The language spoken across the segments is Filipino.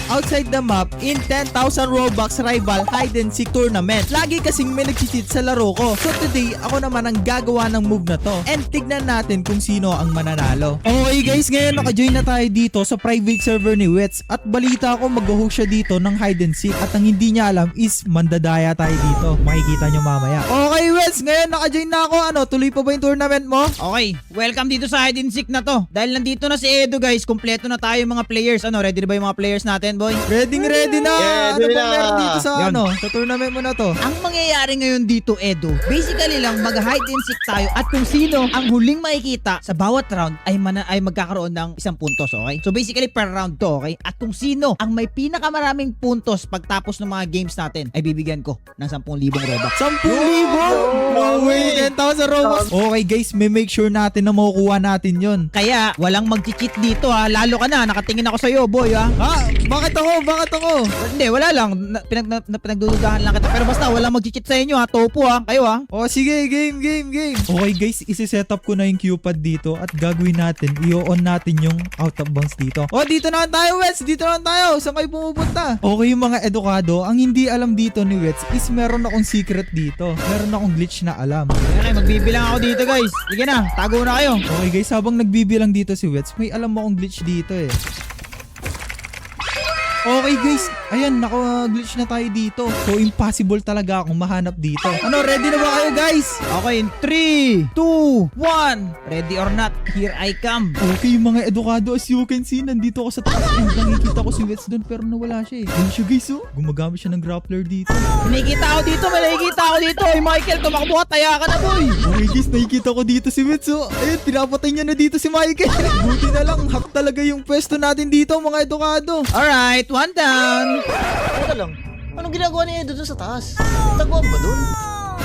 outside the map in 10,000 Robux rival hide and seek tournament. Lagi kasing may nag-cheat sa laro ko. So today, ako naman ang gagawa ng move na to. And tignan natin kung sino ang mananalo. Okay guys, ngayon naka-join na tayo dito sa private server ni Wets. At balita ko mag-host siya dito ng hide and seek. At ang hindi niya alam is mandadaya tayo dito. Makikita nyo mamaya. Okay Wets, ngayon naka-join na ako. Ano, tuloy pa ba yung tournament mo? Okay, welcome dito sa hide and seek na to. Dahil nandito na si Edo guys, kumpleto na tayo mga players. Ano, ready na ba yung mga players natin, boy? Ready na. Yeah, Ano ready ba na. meron dito sa Yan. sa tournament mo na to? Ang mangyayari ngayon dito, Edo, basically lang mag-hide and seek tayo at kung sino ang huling makikita sa bawat round ay magkakaroon ng isang puntos, okay? So basically per round to, okay? At kung sino ang may pinakamaraming puntos pagtapos ng mga games natin ay bibigyan ko ng 10,000 Robux. 10,000? No way, 10,000 Robux. Okay guys, may make sure natin na makukuha natin yon. Kaya walang mag-cheat dito ha, lalo ka na, nakatingin ako sa'yo, boy ha. Ha? Bakit ako? Hindi, wala lang. Pinagdududahan lang kita. Pero basta, walang mag-cheat sa inyo ha. Topo ha. Kayo ha. O sige, game. Okay guys, isi-set up ko na yung Q-pad dito at gagawin natin, i-on natin yung out of bounds dito. O, dito naman tayo, Wets. Dito naman tayo. Saan kayo pumupunta? Okay, yung mga edukado, ang hindi alam dito ni Wets is meron akong secret dito. Meron akong glitch na alam. Okay, magbibilang ako dito guys. Sige na, tago na kayo. Okay guys, habang nagbibilang dito si Wets, may alam akong glitch dito eh. Okay guys, ayan, naka-glitch na tayo dito. So impossible talaga akong mahanap dito. Ano, ready na ba kayo guys? Okay, in 3, 2, 1. Ready or not, here I come. Okay mga edukado, as you can see, nandito ako sa taas. And nakikita ko si Wets doon pero nawala siya eh. Yun siya guys oh, gumagamit siya ng grappler dito. May nakikita ako dito. Ay Michael, tumakbo ka, taya ka na boy. Okay guys, nakikita ko dito si Wets oh. Ayun, pinapatay niya na dito si Michael. Buti na lang, hack talaga yung pwesto natin dito mga edukado. Alright, one down. Teka lang. Anong ginagawa ni Edo dun sa taas? Tagwag ba dun?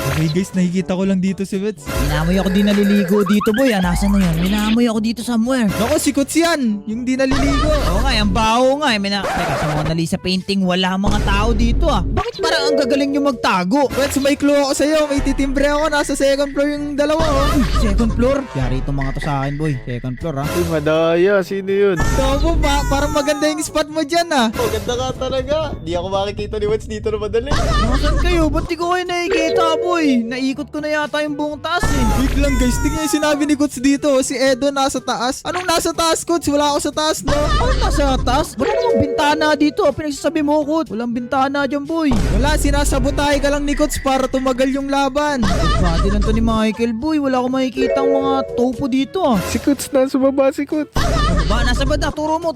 Okay guys, nakikita ko lang dito si Wets. Minamoy ako di naliligo dito boy. Nasaan na yun? Minamoy ako dito somewhere. Nako, si Kuts yan, yung di naliligo. Oo nga, ang baho nga. Teka, sa Mona Lisa painting, wala mga tao dito ah. Bakit parang ang gagaling nyo magtago? Wets, may clue ako sa'yo. May titimbre ako. Nasa second floor yung dalawa oh. Second floor? Yari itong mga to sa akin boy. Second floor ha. Uy, madaya. Sino yun? Topo, parang maganda yung spot mo dyan ah. Oh, ganda ka talaga. Di ako makikita ni Wets dito na madali. Nasaan kayo? Ba't di ko kayo nakikita boy? Naikot ko na yata yung buong taas eh. Wait lang guys, tingnan yung sinabi ni Kuts dito. Si Edo nasa taas. Anong nasa taas, Kuts? Wala ako sa taas, no? Ano nasa taas? Wala namang bintana dito. Pinagsasabi mo ko. Walang bintana dyan boy. Wala, sinasabotahe ka lang ni Kuts para tumagal yung laban. Body lang to ni Michael boy. Wala akong makikita ang mga topo dito ah. Si Kuts, nasa baba si Kuts. Ba, nasa banda. Turo mo.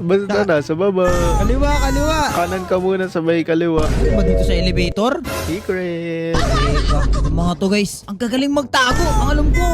Basta nasa baba. Kaliwa. Kanan ka muna sa may kaliwa. Ba dito sa elevator? Secret. Yung mga to guys, ang gagaling magtago. Ang alam ko,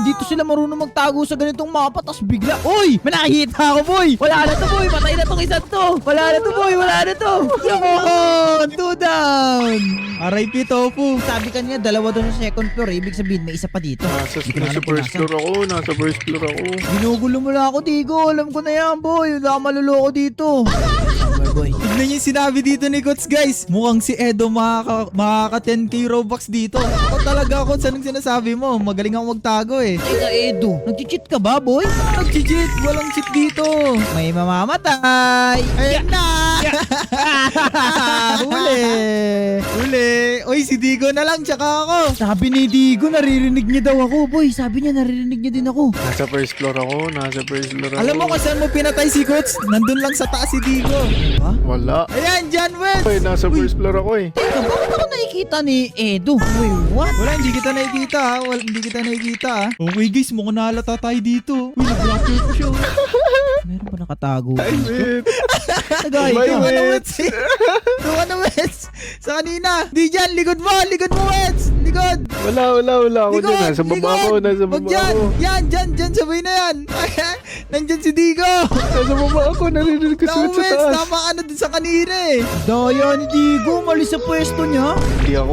dito sila marunong magtago sa ganitong mapa. Tapos bigla, uy! May nakikita ako boy! Wala na to boy! Patay na tong isa to! Wala na to boy! Wala na to! Yun! 2 down! RIP Tofu. Sabi kanina, dalawa doon sa second floor. Ibig sabihin, may isa pa dito. Nasa Hindi ko na alam kung first nasa. floor ako. Nasa first floor ako. Ginugulo mo lang ako, Tigo. Alam ko na yan, boy. Wala ka maluloko dito. Boy. Tignan yung sinabi dito ni Kuts guys. Mukhang si Edo makaka 10k Robux dito. Ako talaga, Kuts. Anong sinasabi mo? Magaling ako magtago eh. Teka, Edo. Nag-cheat ka ba, boy? Nag-cheat. Walang cheat dito. May mamamatay. Ayan na! Huli. Uy, si Digo na lang, tsaka ako. Sabi ni Digo, naririnig niya daw ako, boy. Sabi niya, naririnig niya din ako. Nasa first floor ako. Nasa first floor ako. Alam mo kung saan mo pinatay si Kuts? Nandun lang sa taas si Digo. Ha? Wala. Ayan, John West! Uy, nasa first floor ako eh. Teka, bakit ako nakikita ni Edo? Wait, what? Wala, hindi kita nakikita ha. Hindi kita nakikita ha. Okay guys, mukhang nahalata tayo dito. Uy, nag-blocker ko siya. Meron ba nakatago? Ay, wait. Tagay Bye, ka. wait. Ano, Wets? Ano, Wets? Sa kanina. Di dyan, likod mo, Wets. Likod. Wala ako Likod, dyan. Nasa baba ako. Nasa Wag baba dyan. ako. Yan, sabay na yan. Nandyan si Digo. Nasa baba ako. Narinig ko Naku, sa Wets, taas. tama ka na dun sa kanina eh. Daya ni Digo, malis sa pwesto niya. Hindi ako